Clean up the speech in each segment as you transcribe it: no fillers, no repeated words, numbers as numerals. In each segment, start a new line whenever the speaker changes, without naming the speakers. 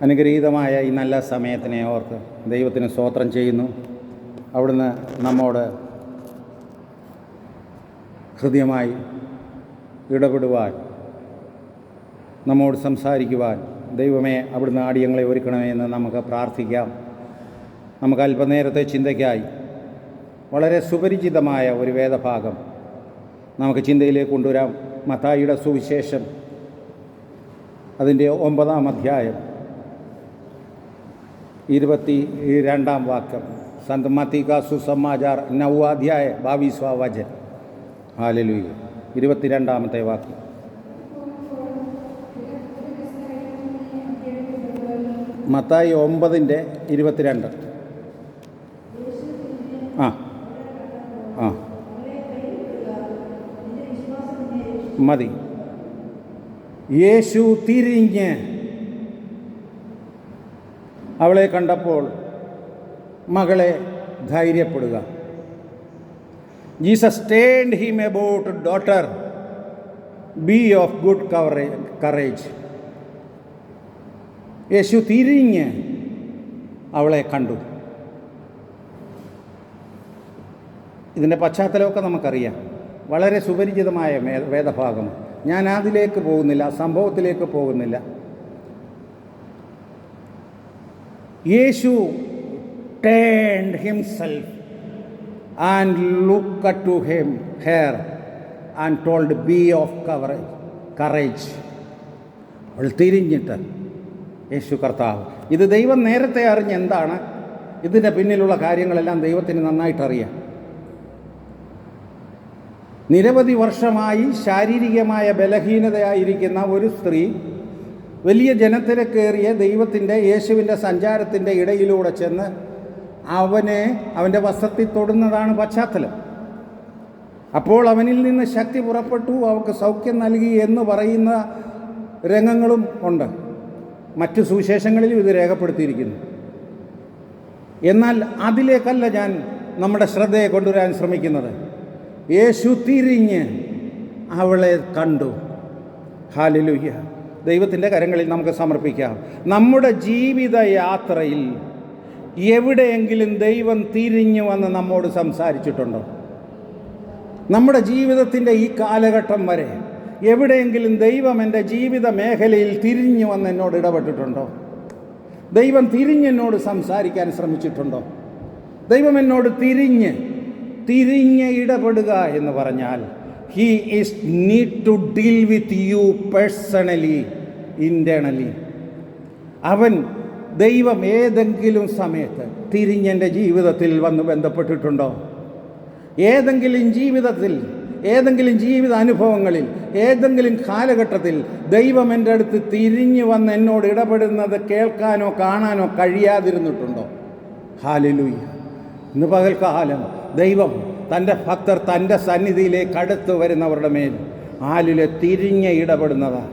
അനുഗ്രഹീതമായ ഈ നല്ല സമയത്തിനെ ഓർത്ത് ദൈവത്തിന് സ്തോത്രം ചെയ്യുന്നു. അവിടുന്ന് നമ്മോട് ഹൃദ്യമായി ഇടപെടുവാൻ, നമ്മോട് സംസാരിക്കുവാൻ ദൈവമേ അവിടുന്ന് ആടിയങ്ങളെ ഒരുക്കണമേ എന്ന് നമുക്ക് പ്രാർത്ഥിക്കാം. നമുക്ക് അല്പനേരത്തെ ചിന്തയ്ക്കായി വളരെ സുപരിചിതമായ ഒരു വേദഭാഗം നമുക്ക് ചിന്തയിലേക്ക് കൊണ്ടുവരാം. മത്തായിയുടെ സുവിശേഷം അതിൻ്റെ 9-ാം അധ്യായം 22-ാം വാക്യം. संत मत्ती का सुसमाचार 9वां अध्याय 22वां वचन. हालेलुया. 22ാമത്തെ വാക്യം. മത്തായി 9:22. മതി. യേശു തിരിഞ്ഞ് അവളെ കണ്ടപ്പോൾ മകളെ ധൈര്യപ്പെടുക. Jesus turned him about, daughter be of good courage. Yeshu തിരിഞ്ഞ് അവളെ കണ്ടു. ഇതിൻ്റെ പശ്ചാത്തലമൊക്കെ നമുക്കറിയാം. വളരെ സുപരിചിതമായ വേദഭാഗം. ഞാൻ അതിലേക്ക് പോകുന്നില്ല, സംഭവത്തിലേക്ക് പോകുന്നില്ല. യേശു turned himself and looked to her and told, be of courage. അവൾ തിരിഞ്ഞിട്ട് യേശു കർത്താവ്. ഇത് ദൈവം നേരത്തെ അറിഞ്ഞ് എന്താണ് ഇതിൻ്റെ പിന്നിലുള്ള കാര്യങ്ങളെല്ലാം ദൈവത്തിന് നന്നായിട്ടറിയാം. നിരവധി വർഷമായി ശാരീരികമായ ബലഹീനതയായിരിക്കുന്ന ഒരു സ്ത്രീ വലിയ ജനത്തിരക്കേറിയ ദൈവത്തിൻ്റെ യേശുവിൻ്റെ സഞ്ചാരത്തിൻ്റെ ഇടയിലൂടെ ചെന്ന് അവൻ്റെ വസ്ത്രത്തിൽ തൊടുന്നതാണ് പശ്ചാത്തലം. അപ്പോൾ അവനിൽ നിന്ന് ശക്തി പുറപ്പെട്ടു, അവൾക്ക് സൗഖ്യം നൽകി എന്ന് പറയുന്ന രംഗങ്ങളും ഉണ്ട്. മറ്റു സുവിശേഷങ്ങളിലും ഇത് രേഖപ്പെടുത്തിയിരിക്കുന്നു. എന്നാൽ അതിലേക്കല്ല ഞാൻ നമ്മുടെ ശ്രദ്ധയെ കൊണ്ടുവരാൻ ശ്രമിക്കുന്നത്. യേശു തിരിഞ്ഞ് അവളെ കണ്ടു. ഹല്ലേലൂയ. ദൈവത്തിൻ്റെ കരങ്ങളിൽ നമുക്ക് സമർപ്പിക്കാം. നമ്മുടെ ജീവിതയാത്രയിൽ എവിടെയെങ്കിലും ദൈവം തിരിഞ്ഞു വന്ന് നമ്മോട് സംസാരിച്ചിട്ടുണ്ടോ? നമ്മുടെ ജീവിതത്തിൻ്റെ ഈ കാലഘട്ടം വരെ എവിടെയെങ്കിലും ദൈവം എൻ്റെ ജീവിത മേഖലയിൽ തിരിഞ്ഞു വന്ന് എന്നോട് ഇടപെട്ടിട്ടുണ്ടോ? ദൈവം തിരിഞ്ഞെന്നോട് സംസാരിക്കാൻ ശ്രമിച്ചിട്ടുണ്ടോ? ദൈവം എന്നോട് തിരിഞ്ഞ് ഇടപെടുക എന്ന് പറഞ്ഞാൽ he is need to deal with you personally, internally. ദൈവം ഏതെങ്കിലും സമയത്ത് തിരിഞ്ഞെൻ്റെ ജീവിതത്തിൽ വന്ന് ബന്ധപ്പെട്ടിട്ടുണ്ടോ? ഏതെങ്കിലും ജീവിത അനുഭവങ്ങളിൽ, ഏതെങ്കിലും കാലഘട്ടത്തിൽ ദൈവം എൻ്റെ അടുത്ത് തിരിഞ്ഞു വന്ന് എന്നോട് ഇടപെടുന്നത് കേൾക്കാനോ കാണാനോ കഴിയാതിരുന്നിട്ടുണ്ടോ? ഹല്ലേലൂയ. ഇന്ന് പകൽക്കാലം ദൈവം തൻ്റെ ഭക്തർ തൻ്റെ സന്നിധിയിലേക്ക് അടുത്ത് വരുന്നവരുടെ മേൽ തിരിഞ്ഞ് ഇടപെടുന്നതാണ്.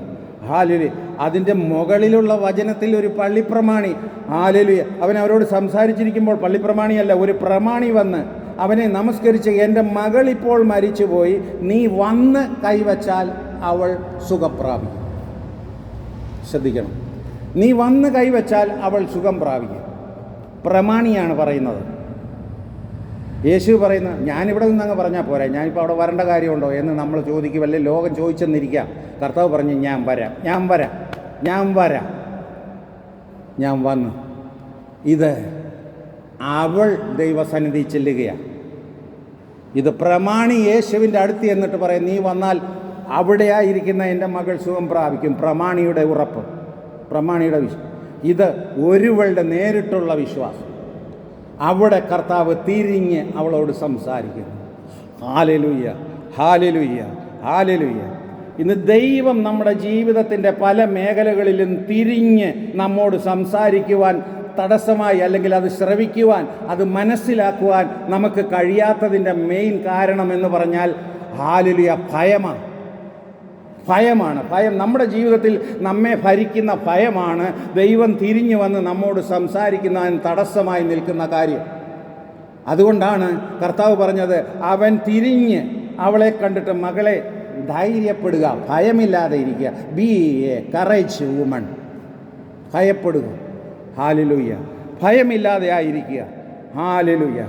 ഹാലലുയ. അതിൻ്റെ മുകളിലുള്ള വചനത്തിൽ ഒരു പള്ളിപ്രമാണി, ഹാലലുയ, അവൻ അവരോട് സംസാരിച്ചിരിക്കുമ്പോൾ പള്ളിപ്രമാണിയല്ല, ഒരു പ്രമാണി വന്ന് അവനെ നമസ്കരിച്ച്, എൻ്റെ മകൾ ഇപ്പോൾ മരിച്ചുപോയി, നീ വന്ന് കൈവച്ചാൽ അവൾ സുഖം പ്രാപിക്കും. ശ്രദ്ധിക്കണം, നീ വന്ന് കൈവച്ചാൽ അവൾ സുഖം പ്രാപിക്കും. പ്രമാണിയാണ് പറയുന്നത്. യേശു പറയുന്നത്, ഞാനിവിടെ നിന്നങ്ങ് പറഞ്ഞാൽ പോരാ, ഞാനിപ്പോൾ അവിടെ വരേണ്ട കാര്യമുണ്ടോ എന്ന് നമ്മൾ ചോദിക്കുമല്ലേ. ലോകം ചോദിച്ചെന്നിരിക്കാം. കർത്താവ് പറഞ്ഞു, ഞാൻ വന്നു. ഇത് അവൾ ദൈവസന്നിധി ചെല്ലുകയാണ്. ഇത് പ്രമാണി യേശുവിൻ്റെ അടുത്ത് എന്നിട്ട് പറയും, നീ വന്നാൽ അവിടെയായിരിക്കുന്ന എൻ്റെ മകൾ സുഖം പ്രാപിക്കും. പ്രമാണിയുടെ ഉറപ്പ്, പ്രമാണിയുടെ ഇത് ഒരുവളുടെ നേരിട്ടുള്ള വിശ്വാസം. അവിടെ കർത്താവ് തിരിഞ്ഞ് അവളോട് സംസാരിക്കുന്നു. Hallelujah, hallelujah, hallelujah. ഇന്ന് ദൈവം നമ്മുടെ ജീവിതത്തിൻ്റെ പല മേഖലകളിലും തിരിഞ്ഞ് നമ്മോട് സംസാരിക്കുവാൻ തടസ്സമായി, അല്ലെങ്കിൽ അത് ശ്രവിക്കുവാൻ, അത് മനസ്സിലാക്കുവാൻ നമുക്ക് കഴിയാത്തതിൻ്റെ മെയിൻ കാരണം എന്ന് പറഞ്ഞാൽ ഹല്ലേലൂയ, ഭയമാണ്. ഭയം നമ്മുടെ ജീവിതത്തിൽ നമ്മെ ഭരിക്കുന്ന ഭയമാണ് ദൈവം തിരിഞ്ഞു വന്ന് നമ്മോട് സംസാരിക്കുന്നതിന് തടസ്സമായി നിൽക്കുന്ന കാര്യം. അതുകൊണ്ടാണ് കർത്താവ് പറഞ്ഞത്, അവൻ തിരിഞ്ഞ് അവളെ കണ്ടിട്ട്, മകളെ ധൈര്യപ്പെടുക, ഭയമില്ലാതെ ഇരിക്കുക, ബി എ കറേജ് വുമൺ. ഭയപ്പെടുക. ഹല്ലേലൂയ. ഭയമില്ലാതെ ആയിരിക്കുക. ഹല്ലേലൂയ.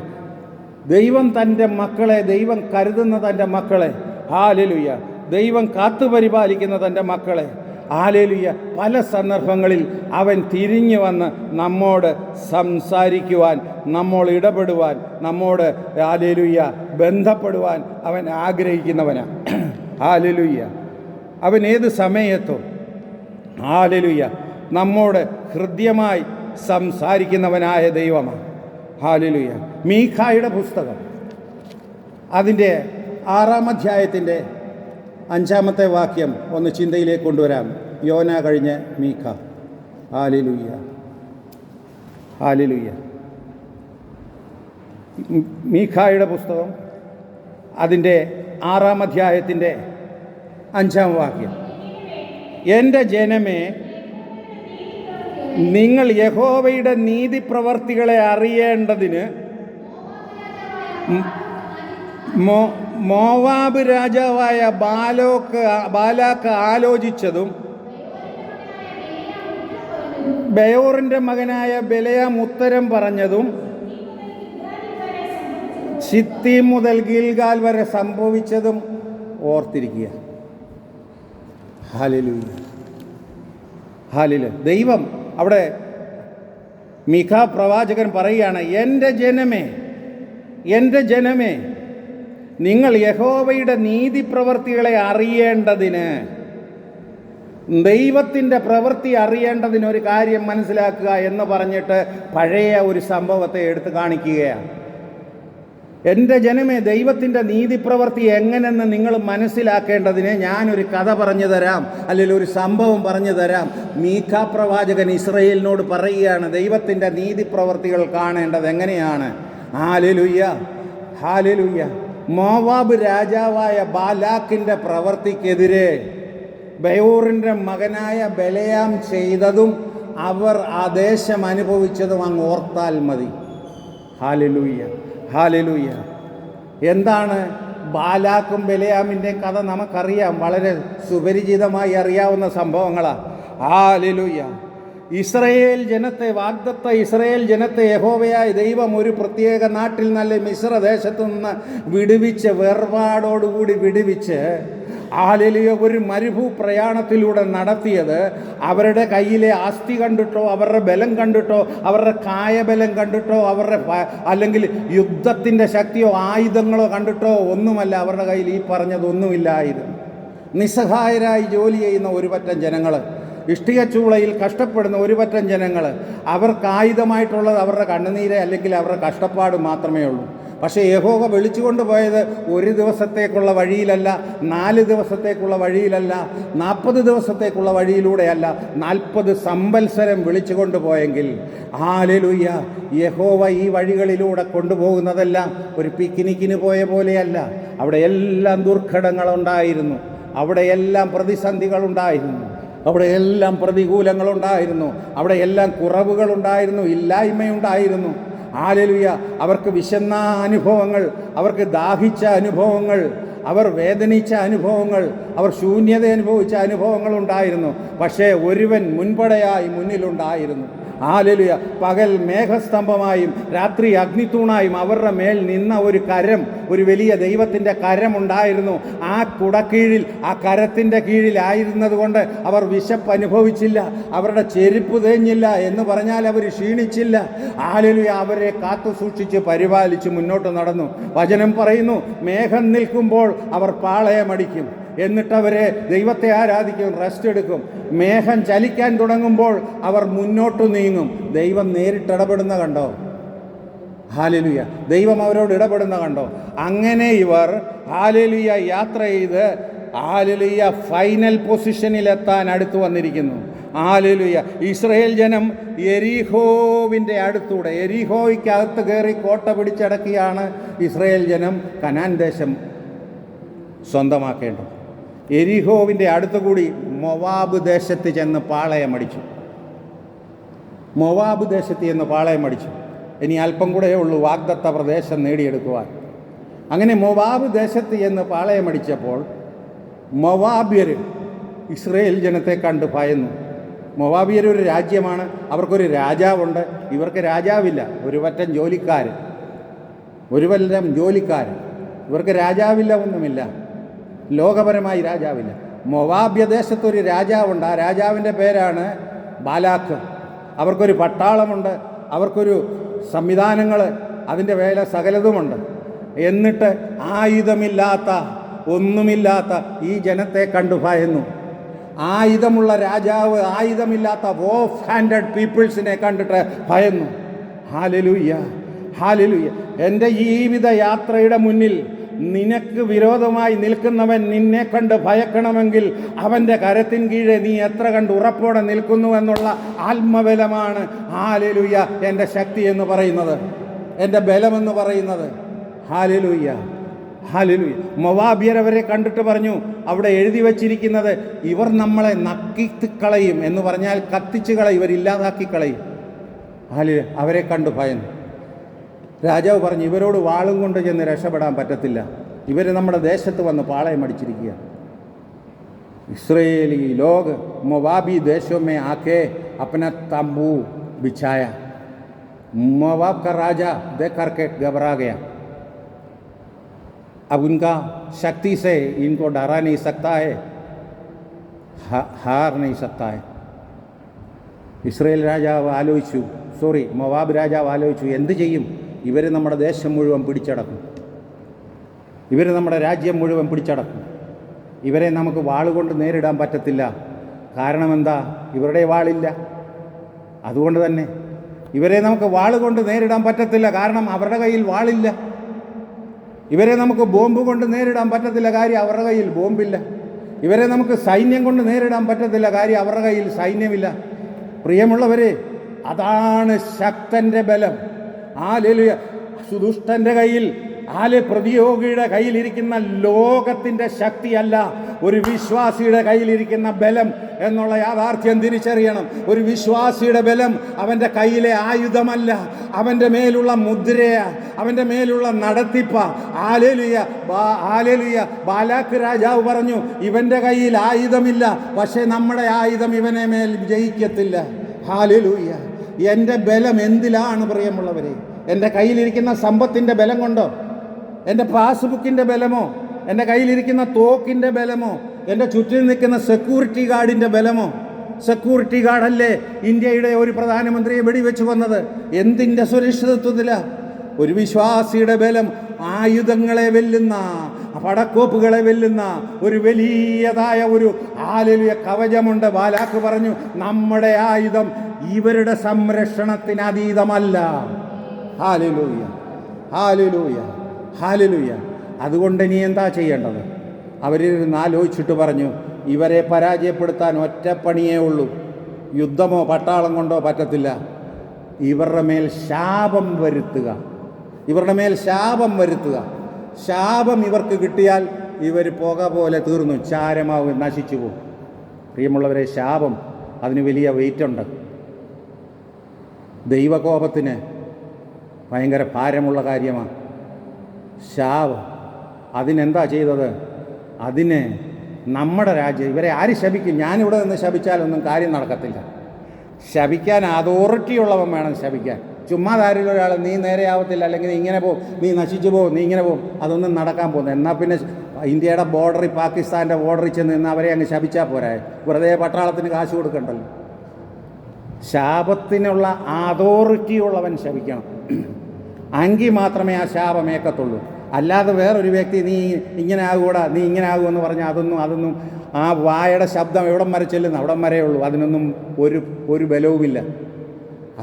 ദൈവം തൻ്റെ മക്കളെ, ദൈവം കരുതുന്ന തൻ്റെ മക്കളെ, ഹല്ലേലൂയ, ദൈവം കാത്തുപരിപാലിക്കുന്ന തൻ്റെ മക്കളെ, ഹല്ലേലൂയ, പല സന്ദർഭങ്ങളിൽ അവൻ തിരിഞ്ഞു വന്ന് നമ്മോട് സംസാരിക്കുവാൻ, നമ്മോട് ഇടപെടുവാൻ, നമ്മോട് ഹല്ലേലൂയ ബന്ധപ്പെടുവാൻ അവൻ ആഗ്രഹിക്കുന്നവനാണ്. ഹല്ലേലൂയ. അവൻ ഏത് സമയത്തും ഹല്ലേലൂയ നമ്മോട് ഹൃദ്യമായി സംസാരിക്കുന്നവനായ ദൈവമാണ്. ഹല്ലേലൂയ. മീഖായുടെ പുസ്തകം അതിൻ്റെ 6-ാം അധ്യായത്തിൻ്റെ 5-ാമത്തെ വാക്യം ഒന്ന് ചിന്തയിലേക്ക് കൊണ്ടുവരാം. യോന കഴിഞ്ഞ് മീഖ. ഹല്ലേലൂയ. ഹല്ലേലൂയ. മീഖായുടെ പുസ്തകം അതിൻ്റെ 6-ാം അധ്യായത്തിൻ്റെ 5-ാം വാക്യം. എൻ്റെ ജനമേ, നിങ്ങൾ യഹോവയുടെ നീതിപ്രവർത്തികളെ അറിയേണ്ടതിന് മോവാബ് രാജാവായ ബാലാക്ക് ആലോചിച്ചതും ബയോറിൻ്റെ മകനായ ബെലയാം ഉത്തരം പറഞ്ഞതും സിത്തീം മുതൽ ഗിൽഗാൽ വരെ സംഭവിച്ചതും ഓർത്തിരിക്കുക. ഹല്ലേലൂയ. ഹല്ലേലൂയ. ദൈവം അവിടെ മീഖാ പ്രവാചകൻ പറയുകയാണ്, എൻ്റെ ജനമേ, എൻ്റെ ജനമേ, നിങ്ങൾ യഹോവയുടെ നീതിപ്രവർത്തികളെ അറിയേണ്ടതിന്, ദൈവത്തിൻ്റെ പ്രവൃത്തി അറിയേണ്ടതിന് ഒരു കാര്യം മനസ്സിലാക്കുക എന്ന് പറഞ്ഞിട്ട് പഴയ ഒരു സംഭവത്തെ എടുത്തു കാണിക്കുകയാണ്. എൻ്റെ ജനമേ, ദൈവത്തിൻ്റെ നീതിപ്രവൃത്തി എങ്ങനെയെന്ന് നിങ്ങൾ മനസ്സിലാക്കേണ്ടതിന് ഞാനൊരു കഥ പറഞ്ഞു തരാം, അല്ലെങ്കിൽ ഒരു സംഭവം പറഞ്ഞു തരാം. മീഖാ പ്രവാചകൻ ഇസ്രായേലിനോട് പറയുകയാണ് ദൈവത്തിൻ്റെ നീതിപ്രവൃത്തികൾ കാണേണ്ടത് എങ്ങനെയാണ്. ഹല്ലേലൂയ. ഹല്ലേലൂയ. മോവാബ് രാജാവായ ബാലാക്കിൻ്റെ പ്രവൃത്തിക്കെതിരെ ബയോറിൻ്റെ മകനായ ബെലയാം ചെയ്തതും അവർ ആ ദേശം അനുഭവിച്ചതും അങ്ങ് ഓർത്താൽ മതി. ഹല്ലേലൂയ. ഹല്ലേലൂയ. എന്താണ് ബാലാക്കും ബെലയാമിൻ്റെ കഥ നമുക്കറിയാം, വളരെ സുപരിചിതമായി അറിയാവുന്ന സംഭവങ്ങളാണ്. ഹല്ലേലൂയ. ഇസ്രായേൽ ജനത്തെ, വാഗ്ദത്ത ഇസ്രായേൽ ജനത്തെ യഹോവയായ ദൈവം ഒരു പ്രത്യേക നാട്ടിൽ നല്ല മിസ്രദേശത്തു നിന്ന് വിടുവിച്ച്, വേർപാടോടുകൂടി വിടുവിച്ച്, ഹല്ലേലൂയ, ഒരു മരുഭൂപ്രയാണത്തിലൂടെ നടത്തിയത് അവരുടെ കയ്യിലെ ആസ്തി കണ്ടിട്ടോ, അവരുടെ ബലം കണ്ടിട്ടോ, അവരുടെ കായബലം കണ്ടിട്ടോ, അവരുടെ അല്ലെങ്കിൽ യുദ്ധത്തിൻ്റെ ശക്തിയോ ആയുധങ്ങളോ കണ്ടിട്ടോ ഒന്നുമല്ല. അവരുടെ കയ്യിൽ ഈ പറഞ്ഞതൊന്നുമില്ലായിരുന്നു. നിസ്സഹായരായി ജോലി ചെയ്യുന്ന ഒരു പറ്റം ജനങ്ങൾ, ഇഷ്ടികച്ചൂളയിൽ കഷ്ടപ്പെടുന്ന ഒരു പറ്റം ജനങ്ങൾ, അവർക്ക് ആയുധമായിട്ടുള്ളത് അവരുടെ കണ്ണുനീര് അല്ലെങ്കിൽ അവരുടെ കഷ്ടപ്പാട് മാത്രമേ ഉള്ളൂ. പക്ഷേ യഹോവ വിളിച്ചുകൊണ്ട് പോയത് ഒരു ദിവസത്തേക്കുള്ള വഴിയിലല്ല, 4 ദിവസത്തേക്കുള്ള വഴിയിലല്ല, 40 ദിവസത്തേക്കുള്ള വഴിയിലൂടെയല്ല, 40 സംവത്സരം വിളിച്ചുകൊണ്ട് പോയെങ്കിൽ, ഹല്ലേലൂയ, യഹോവ ഈ വഴികളിലൂടെ കൊണ്ടുപോകുന്നതെല്ലാം ഒരു പിക്നിക്കിന് പോയ പോലെയല്ല. അവിടെയെല്ലാം ദുർഘടങ്ങളുണ്ടായിരുന്നു, അവിടെയെല്ലാം പ്രതിസന്ധികളുണ്ടായിരുന്നു, അവിടെയെല്ലാം പ്രതികൂലങ്ങളുണ്ടായിരുന്നു, അവിടെയെല്ലാം കുറവുകളുണ്ടായിരുന്നു, ഇല്ലായ്മയുണ്ടായിരുന്നു. ഹല്ലേലൂയ. അവർക്ക് വിശന്ന അനുഭവങ്ങൾ, അവർക്ക് ദാഹിച്ച അനുഭവങ്ങൾ, അവർ വേദനിച്ച അനുഭവങ്ങൾ, അവർ ശൂന്യത അനുഭവിച്ച അനുഭവങ്ങൾ ഉണ്ടായിരുന്നു. പക്ഷേ ഒരുവൻ മുൻപടയായി മുന്നിലുണ്ടായിരുന്നു. ഹല്ലേലൂയ. പകൽ മേഘസ്തംഭമായും രാത്രി അഗ്നിത്തൂണായും അവരുടെ മേൽ നിന്ന ഒരു കരം, ഒരു വലിയ ദൈവത്തിൻ്റെ കരമുണ്ടായിരുന്നു. ആ കുടക്കീഴിൽ, ആ കരത്തിൻ്റെ കീഴിലായിരുന്നത് കൊണ്ട് അവർ വിശപ്പ് അനുഭവിച്ചില്ല, അവരുടെ ചെരുപ്പ് തേഞ്ഞില്ല എന്ന് പറഞ്ഞാൽ അവർ ക്ഷീണിച്ചില്ല. ഹല്ലേലൂയ. അവരെ കാത്തു സൂക്ഷിച്ച് പരിപാലിച്ച് മുന്നോട്ട് നടന്നു. വചനം പറയുന്നു, മേഘം നിൽക്കുമ്പോൾ അവർ പാളയമടിക്കും, എന്നിട്ടവരെ ദൈവത്തെ ആരാധിക്കും, റെസ്റ്റ് എടുക്കും. മേഘം ചലിക്കാൻ തുടങ്ങുമ്പോൾ അവർ മുന്നോട്ട് നീങ്ങും. ദൈവം നേരിട്ടിടപെടുന്ന കണ്ടോ? ഹല്ലേലൂയ. ദൈവം അവരോട് ഇടപെടുന്ന കണ്ടോ? അങ്ങനെ ഇവർ ഹല്ലേലൂയ യാത്ര ചെയ്ത് ഹല്ലേലൂയ ഫൈനൽ പൊസിഷനിലെത്താൻ അടുത്ത് വന്നിരിക്കുന്നു. ഹല്ലേലൂയ. ഇസ്രായേൽ ജനം യെരിഹോവിൻ്റെ അടുത്തൂടെ, യെരിഹോയ്ക്കകത്ത് കയറി കോട്ട പിടിച്ചടക്കിയാണ് ഇസ്രായേൽ ജനം കനാൻ ദേശം സ്വന്തമാക്കേണ്ടത്. യെരിഹോവിൻ്റെ അടുത്തുകൂടി മൊവാബ് ദേശത്ത് ചെന്ന് പാളയമടിച്ചു. മൊവാബ് ദേശത്ത് ചെന്ന് പാളയമടിച്ചു. ഇനി അല്പം കൂടെ ഉള്ളൂ വാഗ്ദത്ത പ്രദേശം നേടിയെടുക്കുവാൻ. അങ്ങനെ മൊവാബ് ദേശത്ത് ചെന്ന് പാളയമടിച്ചപ്പോൾ മൊവാബ്യർ ഇസ്രായേൽ ജനത്തെ കണ്ട് ഭയന്നു. മൊവാബിയർ ഒരു രാജ്യമാണ്, അവർക്കൊരു രാജാവുണ്ട്. ഇവർക്ക് രാജാവില്ല, ഒരു പറ്റം ജോലിക്കാർ, ഇവർക്ക് രാജാവില്ല, ഒന്നുമില്ല, ലോകപരമായി രാജാവില്ല. മൊവാബ്യ ദേശത്തൊരു രാജാവുണ്ട്, ആ രാജാവിൻ്റെ പേരാണ് ബാലാക്ക്. അവർക്കൊരു പട്ടാളമുണ്ട്, അവർക്കൊരു സംവിധാനങ്ങൾ, അതിൻ്റെ വേല സകലതുമുണ്ട്. എന്നിട്ട് ആയുധമില്ലാത്ത, ഒന്നുമില്ലാത്ത ഈ ജനത്തെ കണ്ടു ഭയന്നു. ആയുധമുള്ള രാജാവ് ആയുധമില്ലാത്ത ഓഫ് ഹാൻഡഡ് പീപ്പിൾസിനെ കണ്ടിട്ട് ഭയന്നു. Hallelujah, hallelujah. എൻ്റെ ജീവിത യാത്രയുടെ മുന്നിൽ നിനക്ക് വിരോധമായി നിൽക്കുന്നവൻ നിന്നെ കണ്ട് ഭയക്കണമെങ്കിൽ അവൻ്റെ കരത്തിൻ കീഴെ നീ എത്ര കണ്ട് ഉറപ്പോടെ നിൽക്കുന്നു എന്നുള്ള ആത്മബലമാണ് ഹല്ലേലൂയ എൻ്റെ ശക്തി എന്ന് പറയുന്നത്, എൻ്റെ ബലമെന്ന് പറയുന്നത്. Hallelujah, hallelujah. മൊവാബ്യരവരെ കണ്ടിട്ട് പറഞ്ഞു, അവിടെ എഴുതി വച്ചിരിക്കുന്നത് ഇവർ നമ്മളെ നക്കിക്കളയും എന്ന് പറഞ്ഞാൽ കത്തിച്ച് കളയും, ഇവരില്ലാതാക്കി കളയും. ഹല്ലേലൂയ. അവരെ കണ്ട് ഭയന്നു. രാജാവ് പറഞ്ഞു, ഇവരോട് വാളും കൊണ്ട് ചെന്ന് രക്ഷപ്പെടാൻ പറ്റത്തില്ല, ഇവർ നമ്മുടെ ദേശത്ത് വന്ന് പാളയം അടിച്ചിരിക്കുക. ഇസ്രയേലി ലോഗ് मोवाबी देशों में आके अपना तंबू बिछाया. मोवाब का राजा देख करके घबरा गया. अब उनका शक्ति से इनको डरा नहीं सकता है, हार नहीं सकता है. ഇസ്രയേൽ രാജാവ് ആലോചിച്ചു, മൊവാബ് രാജാവ് ആലോചിച്ചു, എന്ത് ചെയ്യും? ഇവർ നമ്മുടെ ദേശം മുഴുവൻ പിടിച്ചടക്കും, ഇവർ നമ്മുടെ രാജ്യം മുഴുവൻ പിടിച്ചടക്കും. ഇവരെ നമുക്ക് വാളുകൊണ്ട് നേരിടാൻ പറ്റത്തില്ല. കാരണം എന്താ? ഇവരുടെ വാളില്ല. അതുകൊണ്ട് തന്നെ ഇവരെ നമുക്ക് വാളുകൊണ്ട് നേരിടാൻ പറ്റത്തില്ല, കാരണം അവരുടെ കയ്യിൽ വാളില്ല. ഇവരെ നമുക്ക് ബോംബ് കൊണ്ട് നേരിടാൻ പറ്റത്തില്ല, കാര്യം അവരുടെ കയ്യിൽ ബോംബില്ല. ഇവരെ നമുക്ക് സൈന്യം കൊണ്ട് നേരിടാൻ പറ്റത്തില്ല, കാര്യം അവരുടെ കയ്യിൽ സൈന്യമില്ല. പ്രിയമുള്ളവരെ, അതാണ് ശക്തൻ്റെ ബലം. ഹല്ലേലൂയ. സുദുഷ്ടൻ്റെ കയ്യിൽ, പ്രതിയോഗിയുടെ കയ്യിലിരിക്കുന്ന ലോകത്തിൻ്റെ ശക്തിയല്ല, ഒരു വിശ്വാസിയുടെ കയ്യിലിരിക്കുന്ന ബലം എന്നുള്ള യാഥാർത്ഥ്യം തിരിച്ചറിയണം. ഒരു വിശ്വാസിയുടെ ബലം അവൻ്റെ കയ്യിലെ ആയുധമല്ല, അവൻ്റെ മേലുള്ള മുദ്രയാ, അവൻ്റെ മേലുള്ള നടത്തിപ്പ. Hallelujah, hallelujah. ബാലാക്ക് രാജാവ് പറഞ്ഞു, ഇവൻ്റെ കയ്യിൽ ആയുധമില്ല, പക്ഷേ നമ്മുടെ ആയുധം ഇവനെ മേൽ ജയിക്കത്തില്ല. ഹല്ലേലൂയ. എൻ്റെ ബലം എന്തിലാണ് പ്രിയമുള്ളവരെ? എൻ്റെ കയ്യിലിരിക്കുന്ന സമ്പത്തിൻ്റെ ബലം കൊണ്ടോ? എൻ്റെ പാസ്ബുക്കിൻ്റെ ബലമോ? എൻ്റെ കയ്യിലിരിക്കുന്ന തോക്കിൻ്റെ ബലമോ? എൻ്റെ ചുറ്റിൽ നിൽക്കുന്ന സെക്യൂരിറ്റി ഗാർഡിൻ്റെ ബലമോ? സെക്യൂരിറ്റി ഗാർഡല്ലേ ഇന്ത്യയുടെ ഒരു പ്രധാനമന്ത്രിയെ വെടിവെച്ച് കൊന്നത്? എന്തിൻ്റെ സുരക്ഷിതത്വത്തിലാണ്? ഒരു വിശ്വാസിയുടെ ബലം ആയുധങ്ങളെ വെല്ലുന്ന, പടക്കോപ്പുകളെ വെല്ലുന്ന ഒരു വലിയതായ ഒരു ഹല്ലേലൂയ കവചമുണ്ട്. ബാലാക്ക് പറഞ്ഞു, നമ്മുടെ ആയുധം ഇവരുടെ സംരക്ഷണത്തിന് അതീതമല്ല. Hallelujah, hallelujah, hallelujah. അതുകൊണ്ട് നീ എന്താ ചെയ്യേണ്ടത്? അവരിരുന്ന് ആലോചിച്ചിട്ട് പറഞ്ഞു, ഇവരെ പരാജയപ്പെടുത്താൻ ഒറ്റപ്പണിയേ ഉള്ളൂ, യുദ്ധമോ പട്ടാളം കൊണ്ടോ പറ്റത്തില്ല. ഇവരുടെ മേൽ ശാപം വരുത്തുക, ഇവരുടെ മേൽ ശാപം വരുത്തുക. ശാപം ഇവർക്ക് കിട്ടിയാൽ ഇവർ പുക പോലെ തീർന്നു, ചാരമാവും, നശിച്ചു പോകും. പ്രിയമുള്ളവരെ, ശാപം അതിന് വലിയ വെയിറ്റുണ്ട്. ദൈവകോപത്തിന് ഭയങ്കര ഭാരമുള്ള കാര്യമാണ് ശാപം. അതിനെന്താ ചെയ്തത്? അതിന് നമ്മുടെ രാജ്യം, ഇവരെ ആര് ശപിക്കും? ഞാനിവിടെ നിന്ന് ശപിച്ചാലൊന്നും കാര്യം നടക്കത്തില്ല. ശപിക്കാൻ അതോറിറ്റി ഉള്ളവൻ വേണം ശപിക്കാൻ. ചുമ്മാ ആരെങ്കിലും ഒരാൾ നീ നേരെ ആവത്തില്ല, അല്ലെങ്കിൽ നീ ഇങ്ങനെ പോകും, നീ നശിച്ചു പോകും, നീ ഇങ്ങനെ പോകും, അതൊന്നും നടക്കാൻ പോകുന്നത്. എന്നാൽ പിന്നെ ഇന്ത്യയുടെ ബോർഡറിൽ, പാകിസ്ഥാൻ്റെ ബോർഡറിൽ ചെന്ന് നിന്ന് അവരെ അങ്ങ് ശപിച്ചാൽ പോരാ, വെറുതെ പട്ടാളത്തിന് കാശ് കൊടുക്കണ്ടല്ലോ. ശാപത്തിനുള്ള അതോറിറ്റി ഉള്ളവൻ ശപിക്കണം, എങ്കിൽ മാത്രമേ ആ ശാപമേക്കത്തുള്ളൂ. അല്ലാതെ വേറൊരു വ്യക്തി നീ ഇങ്ങനെ ആകൂടാ, നീ ഇങ്ങനെ ആകുമെന്ന് പറഞ്ഞാൽ അതൊന്നും ആ വായുടെ ശബ്ദം എവിടം വരെ ചെല്ലുന്നു അവിടം വരേ ഉള്ളൂ. അതിനൊന്നും ഒരു ബലവുമില്ല.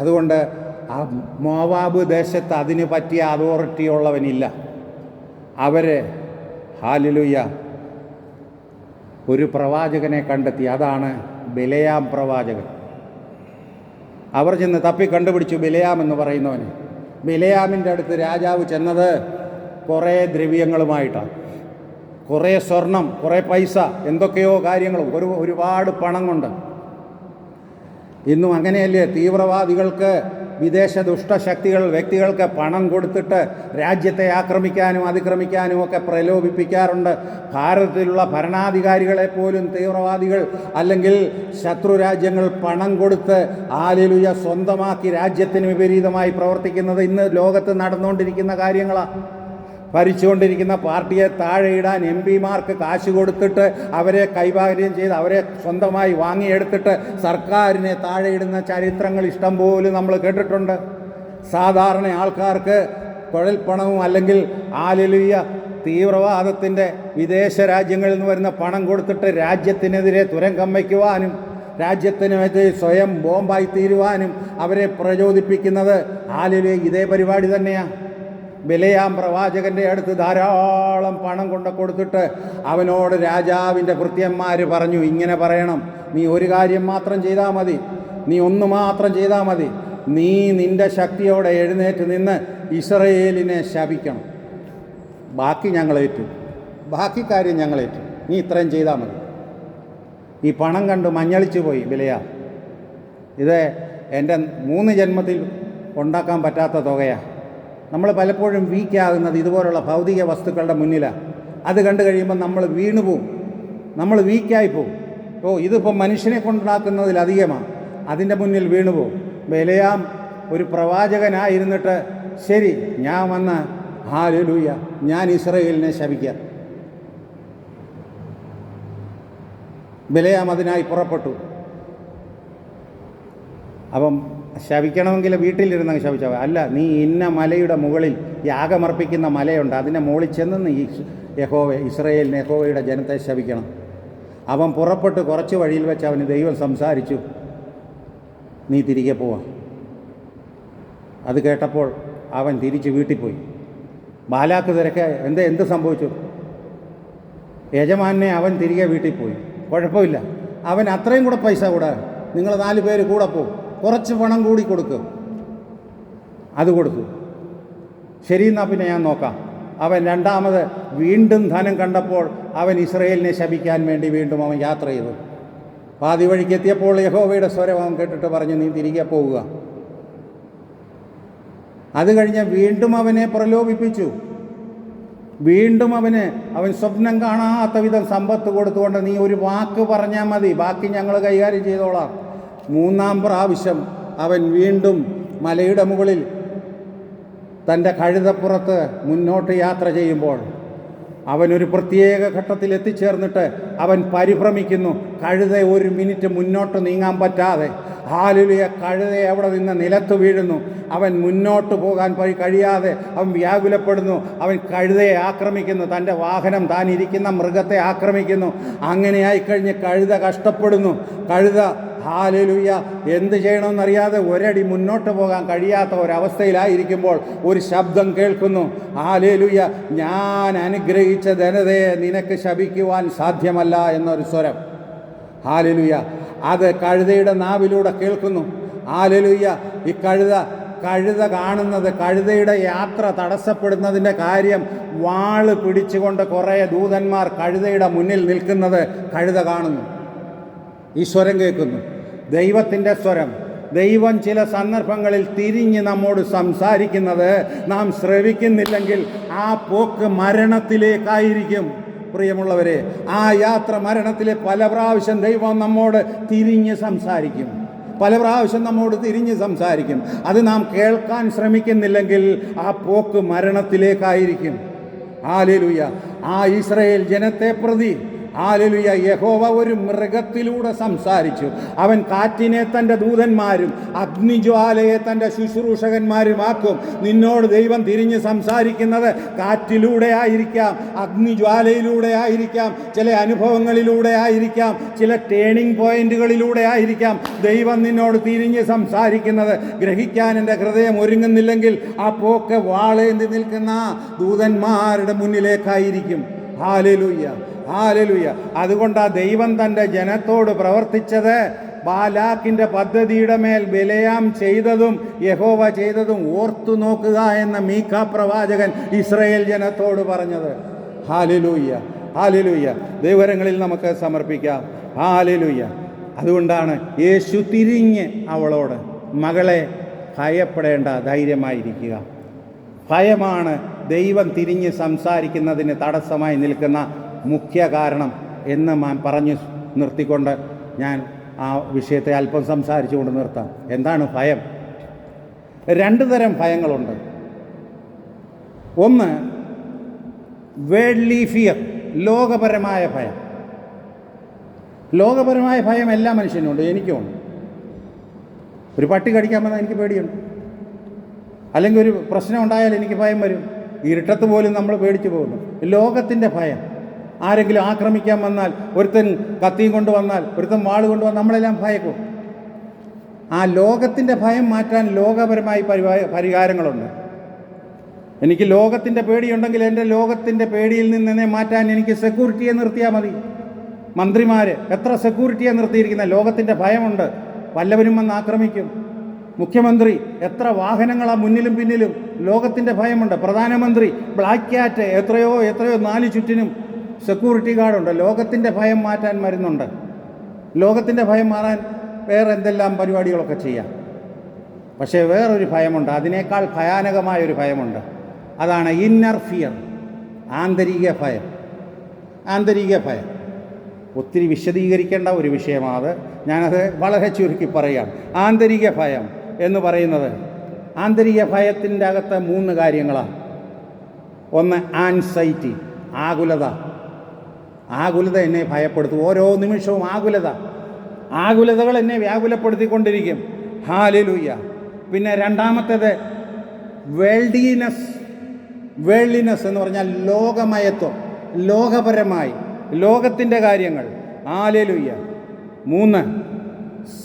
അതുകൊണ്ട് ആ മോവാബ് ദേശത്ത് അതിന് പറ്റിയ അതോറിറ്റി ഉള്ളവനില്ല. അവർ ഹല്ലേലൂയ ഒരു പ്രവാചകനെ കണ്ടെത്തി, അതാണ് ബിലയാം പ്രവാചകൻ. അവർ ചെന്ന് തപ്പി കണ്ടുപിടിച്ചു ബിലയാം എന്ന് പറയുന്നവന്. ബിലയാമിൻ്റെ അടുത്ത് രാജാവ് ചെന്നത് കുറേ ദ്രവ്യങ്ങളുമായിട്ടാണ്, കുറേ സ്വർണം, കുറേ പൈസ, എന്തൊക്കെയോ കാര്യങ്ങളും, ഒരുപാട് പണം കൊണ്ട്. ഇന്നും അങ്ങനെയല്ലേ? തീവ്രവാദികൾക്ക്, വിദേശ ദുഷ്ടശക്തികൾ വ്യക്തികൾക്ക് പണം കൊടുത്തിട്ട് രാജ്യത്തെ ആക്രമിക്കാനും അതിക്രമിക്കാനും ഒക്കെ പ്രലോഭിപ്പിക്കാറുണ്ട്. ഭാരതത്തിലുള്ള ഭരണാധികാരികളെ പോലും തീവ്രവാദികൾ അല്ലെങ്കിൽ ശത്രു രാജ്യങ്ങൾ പണം കൊടുത്ത് ഹല്ലേലൂയ സ്വന്തമാക്കി രാജ്യത്തിന് വിപരീതമായി പ്രവർത്തിക്കുന്നത് ഇന്ന് ലോകത്ത് നടന്നുകൊണ്ടിരിക്കുന്ന കാര്യങ്ങളാണ്. ഭരിച്ചുകൊണ്ടിരിക്കുന്ന പാർട്ടിയെ താഴെയിടാൻ എം പിമാർക്ക് കാശ് കൊടുത്തിട്ട് അവരെ കൈകാര്യം ചെയ്ത് അവരെ സ്വന്തമായി വാങ്ങിയെടുത്തിട്ട് സർക്കാരിനെ താഴെയിടുന്ന ചരിത്രങ്ങൾ ഇഷ്ടം പോലും നമ്മൾ കേട്ടിട്ടുണ്ട്. സാധാരണ ആൾക്കാർക്ക് കുഴൽപ്പണവും അല്ലെങ്കിൽ ഹല്ലേലൂയ തീവ്രവാദത്തിൻ്റെ വിദേശ രാജ്യങ്ങളിൽ നിന്ന് വരുന്ന പണം കൊടുത്തിട്ട് രാജ്യത്തിനെതിരെ തുരങ്കം വയ്ക്കുവാനും രാജ്യത്തിനെതിരെ സ്വയം ബോംബായി തീരുവാനും അവരെ പ്രചോദിപ്പിക്കുന്നത് ഹല്ലേലൂയ ഇതേ പരിപാടി തന്നെയാണ്. ബിലെയാം പ്രവാചകൻ്റെ അടുത്ത് ധാരാളം പണം കൊടുത്തിട്ട് അവനോട് രാജാവിൻ്റെ ഭൃത്യന്മാർ പറഞ്ഞു, ഇങ്ങനെ പറയണം, നീ ഒരു കാര്യം മാത്രം ചെയ്താൽ മതി, നീ ഒന്ന് മാത്രം ചെയ്താൽ മതി, നീ നിൻ്റെ ശക്തിയോടെ എഴുന്നേറ്റ് നിന്ന് ഇസ്രയേലിനെ ശപിക്കണം, ബാക്കി ഞങ്ങളേറ്റു, ബാക്കി കാര്യം ഞങ്ങളേറ്റു, നീ ഇത്രയും ചെയ്താൽ മതി. ഈ പണം കണ്ട് മഞ്ഞളിച്ചു പോയി ബിലെയാം. ഇത് എൻ്റെ 3 ജന്മത്തിൽ ഉണ്ടാക്കാൻ പറ്റാത്ത തുകയാണ്. നമ്മൾ പലപ്പോഴും വീക്കാകുന്നത് ഇതുപോലുള്ള ഭൗതിക വസ്തുക്കളുടെ മുന്നിലാണ്. അത് കണ്ടു കഴിയുമ്പോൾ നമ്മൾ വീണുപോകും, നമ്മൾ വീക്കായിപ്പോവും. ഇതിപ്പോൾ മനുഷ്യനെ കൊണ്ടുണ്ടാക്കുന്നതിലധികമാണ്, അതിൻ്റെ മുന്നിൽ വീണുപോകും. ബിലെയാം ഒരു പ്രവാചകനായിരുന്നിട്ട്, ശരി ഞാൻ വന്ന് ഹല്ലേലൂയ ഞാൻ ഇസ്രയേലിനെ ശപിക്കാം. ബിലെയാം അതിനായി പുറപ്പെട്ടു. അപ്പം ശപിക്കണമെങ്കിൽ വീട്ടിലിരുന്ന് ശപിച്ചാൽ അല്ല, നീ ഇന്ന മലയുടെ മുകളിൽ യാഗമർപ്പിക്കുന്ന മലയുണ്ട്, അതിൻ്റെ മുകളിൽ ചെന്ന് ഇസ്രയേലിനെ യഹോവയുടെ ജനത്തെ ശപിക്കണം. അവൻ പുറപ്പെട്ട് കുറച്ച് വഴിയിൽ വെച്ച് അവന് ദൈവം സംസാരിച്ചു, നീ തിരികെ പോവാം. അത് കേട്ടപ്പോൾ അവൻ തിരിച്ച് വീട്ടിൽ പോയി. ബാലാക്ക് തിരക്കെ എന്ത് സംഭവിച്ചു? യജമാനെ അവൻ തിരികെ വീട്ടിൽ പോയി. കുഴപ്പമില്ല, അവൻ അത്രയും കൂടെ പൈസ കൂടെ, നിങ്ങൾ 4 പേര് കൂടെ പോകും, കുറച്ച് പണം കൂടി കൊടുക്കും. അത് കൊടുത്തു. ശരി, എന്നാൽ പിന്നെ ഞാൻ നോക്കാം. അവൻ രണ്ടാമത് വീണ്ടും ധനം കണ്ടപ്പോൾ അവൻ ഇസ്രയേലിനെ ശപിക്കാൻ വേണ്ടി വീണ്ടും അവൻ യാത്ര ചെയ്തു. പാതി വഴിക്ക് എത്തിയപ്പോൾ യഹോവയുടെ സ്വരം അവൻ കേട്ടിട്ട് പറഞ്ഞു, നീ തിരികെ പോവുക. അത് കഴിഞ്ഞ് വീണ്ടും അവനെ പ്രലോഭിപ്പിച്ചു. വീണ്ടും അവൻ സ്വപ്നം കാണാത്ത വിധം സമ്പത്ത് കൊടുത്തുകൊണ്ട്, നീ ഒരു വാക്ക് പറഞ്ഞാൽ മതി, ബാക്കി ഞങ്ങൾ കൈകാര്യം ചെയ്തോളാം. 3-ാം പ്രാവശ്യം അവൻ വീണ്ടും മലയുടെ മുകളിൽ തൻ്റെ കഴുതപ്പുറത്ത് മുന്നോട്ട് യാത്ര ചെയ്യുമ്പോൾ അവനൊരു പ്രത്യേക ഘട്ടത്തിൽ എത്തിച്ചേർന്നിട്ട് അവൻ പരിഭ്രമിക്കുന്നു. കഴുത 1 മിനിറ്റ് മുന്നോട്ട് നീങ്ങാൻ പറ്റാതെ ഹല്ലേലൂയ കഴുതയെ അവിടെ നിന്ന് നിലത്ത് വീഴുന്നു. അവൻ മുന്നോട്ട് പോകാൻ കഴിയാതെ അവൻ വ്യാകുലപ്പെടുന്നു. അവൻ കഴുതയെ ആക്രമിക്കുന്നു, തൻ്റെ വാഹനം, താൻ ഇരിക്കുന്ന മൃഗത്തെ ആക്രമിക്കുന്നു. അങ്ങനെയായിക്കഴിഞ്ഞ് കഴുത കഷ്ടപ്പെടുന്നു. കഴുത ഹല്ലേലൂയ എന്ത് ചെയ്യണമെന്നറിയാതെ ഒരടി മുന്നോട്ട് പോകാൻ കഴിയാത്ത ഒരവസ്ഥയിലായിരിക്കുമ്പോൾ ഒരു ശബ്ദം കേൾക്കുന്നു. ഹല്ലേലൂയ ഞാൻ അനുഗ്രഹിച്ച ധനതയെ നിനക്ക് ശപിക്കുവാൻ സാധ്യമല്ല എന്നൊരു സ്വരം. ഹല്ലേലൂയ അത് കഴുതയുടെ നാവിലൂടെ കേൾക്കുന്നു. ഹല്ലേലൂയ ഈ കഴുത കാണുന്നത്, കഴുതയുടെ യാത്ര തടസ്സപ്പെടുന്നതിൻ്റെ കാര്യം, വാള് പിടിച്ചുകൊണ്ട് കുറേ ദൂതന്മാർ കഴുതയുടെ മുന്നിൽ നിൽക്കുന്നത് കഴുത കാണുന്നു. ഈ സ്വരം കേൾക്കുന്നു, ദൈവത്തിൻ്റെ സ്വരം. ദൈവം ചില സന്ദർഭങ്ങളിൽ തിരിഞ്ഞ് നമ്മോട് സംസാരിക്കുന്നത് നാം ശ്രവിക്കുന്നില്ലെങ്കിൽ ആ പോക്ക് മരണത്തിലേക്കായിരിക്കും. പ്രിയമുള്ളവരെ, ആ യാത്ര മരണത്തിലെ പല പ്രാവശ്യം ദൈവം നമ്മോട് തിരിഞ്ഞ് സംസാരിക്കും, പല പ്രാവശ്യം നമ്മോട് തിരിഞ്ഞ് സംസാരിക്കും. അത് നാം കേൾക്കാൻ ശ്രമിക്കുന്നില്ലെങ്കിൽ ആ പോക്ക് മരണത്തിലേക്കായിരിക്കും. ഹല്ലേലൂയ ആ ഇസ്രായേൽ ജനത്തെ പ്രതി ഹല്ലേലൂയ യഹോവ ഒരു മൃഗത്തിലൂടെ സംസാരിച്ചു. അവൻ കാറ്റിനെ തൻ്റെ ദൂതന്മാരും അഗ്നിജ്വാലയെ തൻ്റെ ശുശ്രൂഷകന്മാരുമാക്കും. നിന്നോട് ദൈവം തിരിഞ്ഞ് സംസാരിക്കുന്നത് കാറ്റിലൂടെ ആയിരിക്കാം, അഗ്നിജ്വാലയിലൂടെ ആയിരിക്കാം, ചില അനുഭവങ്ങളിലൂടെ ആയിരിക്കാം, ചില ടേണിംഗ് പോയിന്റുകളിലൂടെ ആയിരിക്കാം ദൈവം നിന്നോട് തിരിഞ്ഞ് സംസാരിക്കുന്നത്. ഗ്രഹിക്കാൻ എൻ്റെ ഹൃദയം ഒരുങ്ങുന്നില്ലെങ്കിൽ ആ പോക്ക് വാളേന്തി നിൽക്കുന്ന ദൂതന്മാരുടെ മുന്നിലേക്കായിരിക്കും. Hallelujah hallelujah. അതുകൊണ്ടാണ് ദൈവം തൻ്റെ ജനത്തോട് പ്രവർത്തിച്ചത്. ബാലാക്കിൻ്റെ പദ്ധതിയുടെ മേൽ ബിലെയാം ചെയ്തതും യഹോവ ചെയ്തതും ഓർത്തു നോക്കുക എന്ന മീഖാ പ്രവാചകൻ ഇസ്രായേൽ ജനത്തോട് പറഞ്ഞത്. ഹല്ലേലൂയ ഹല്ലേലൂയ. ദൈവകരങ്ങളിൽ നമുക്ക് സമർപ്പിക്കാം. ഹല്ലേലൂയ. അതുകൊണ്ടാണ് യേശു തിരിഞ്ഞ് അവളോട്, മകളെ ഭയപ്പെടേണ്ട, ധൈര്യമായിരിക്കുക. ഭയമാണ് ദൈവം തിരിഞ്ഞ് സംസാരിക്കുന്നതിന് തടസ്സമായി നിൽക്കുന്ന മുഖ്യ കാരണം എന്ന് ഞാൻ പറഞ്ഞു നിർത്തിക്കൊണ്ട് ഞാൻ ആ വിഷയത്തെ അല്പം സംസാരിച്ചുകൊണ്ട് നിർത്താം. എന്താണ് ഭയം? രണ്ട് തരം ഭയങ്ങളുണ്ട്. ഒന്ന് വേൾഡ്ലി ഫിയർ, ലോകപരമായ ഭയം. ലോകപരമായ ഭയം എല്ലാ മനുഷ്യനുമുണ്ട്, എനിക്കുമുണ്ട്. ഒരു പട്ടി കടിക്കാൻ വന്നാൽ എനിക്ക് പേടിയുണ്ട്. അല്ലെങ്കിൽ ഒരു പ്രശ്നം ഉണ്ടായാൽ എനിക്ക് ഭയം വരും. ഇരുട്ടത്ത് പോലും നമ്മൾ പേടിച്ചു പോകുന്നു. ലോകത്തിൻ്റെ ഭയം. ആരെങ്കിലും ആക്രമിക്കാൻ വന്നാൽ, ഒരുത്തൻ കത്തിയും കൊണ്ടുവന്നാൽ, ഒരുത്തൻ വാൾ കൊണ്ടുവന്നാൽ നമ്മളെല്ലാം ഭയക്കും. ആ ലോകത്തിൻ്റെ ഭയം മാറ്റാൻ ലോകപരമായി പരിഹാരങ്ങളുണ്ട്. എനിക്ക് ലോകത്തിൻ്റെ പേടിയുണ്ടെങ്കിൽ എൻ്റെ ലോകത്തിൻ്റെ പേടിയിൽ നിന്ന് മാറ്റാൻ എനിക്ക് സെക്യൂരിറ്റിയെ നിർത്തിയാൽ മതി. മന്ത്രിമാർ എത്ര സെക്യൂരിറ്റിയെ നിർത്തിയിരിക്കുന്ന, ലോകത്തിൻ്റെ ഭയമുണ്ട്, വല്ലവരും വന്ന് ആക്രമിക്കും. മുഖ്യമന്ത്രി എത്ര വാഹനങ്ങളാണ് മുന്നിലും പിന്നിലും, ലോകത്തിൻ്റെ ഭയമുണ്ട്. പ്രധാനമന്ത്രി, ബ്ലാക്ക് ക്യാറ്റ്, എത്രയോ 4 ചുറ്റിനും സെക്യൂരിറ്റി ഗാർഡുണ്ട്. ലോകത്തിൻ്റെ ഭയം മാറ്റാൻ മരുന്നുണ്ട്. ലോകത്തിൻ്റെ ഭയം മാറാൻ വേറെ എന്തെല്ലാം പരിപാടികളൊക്കെ ചെയ്യാം. പക്ഷേ വേറൊരു ഭയമുണ്ട്, അതിനേക്കാൾ ഭയാനകമായൊരു ഭയമുണ്ട്. അതാണ് ഇന്നർ ഫിയർ, ആന്തരിക ഭയം. ആന്തരിക ഭയം ഒത്തിരി വിശദീകരിക്കേണ്ട ഒരു വിഷയമാണ്. ഞാനത് വളരെ ചുരുക്കി പറയാം. ആന്തരിക ഭയം എന്ന് പറയുന്നത്, ആന്തരിക ഭയത്തിൻ്റെ അകത്ത് 3 കാര്യങ്ങളാണ്. ഒന്ന് ആൻസൈറ്റി, ആകുലത. ആകുലത എന്നെ ഭയപ്പെടുത്തും. ഓരോ നിമിഷവും ആകുലതകൾ എന്നെ വ്യാകുലപ്പെടുത്തിക്കൊണ്ടിരിക്കും. ഹല്ലേലൂയ. പിന്നെ രണ്ടാമത്തേത് വേൾഡിനെസ് എന്ന് പറഞ്ഞാൽ ലോകമയത്വം, ലോകപരമായി ലോകത്തിൻ്റെ കാര്യങ്ങൾ. ഹല്ലേലൂയ. 3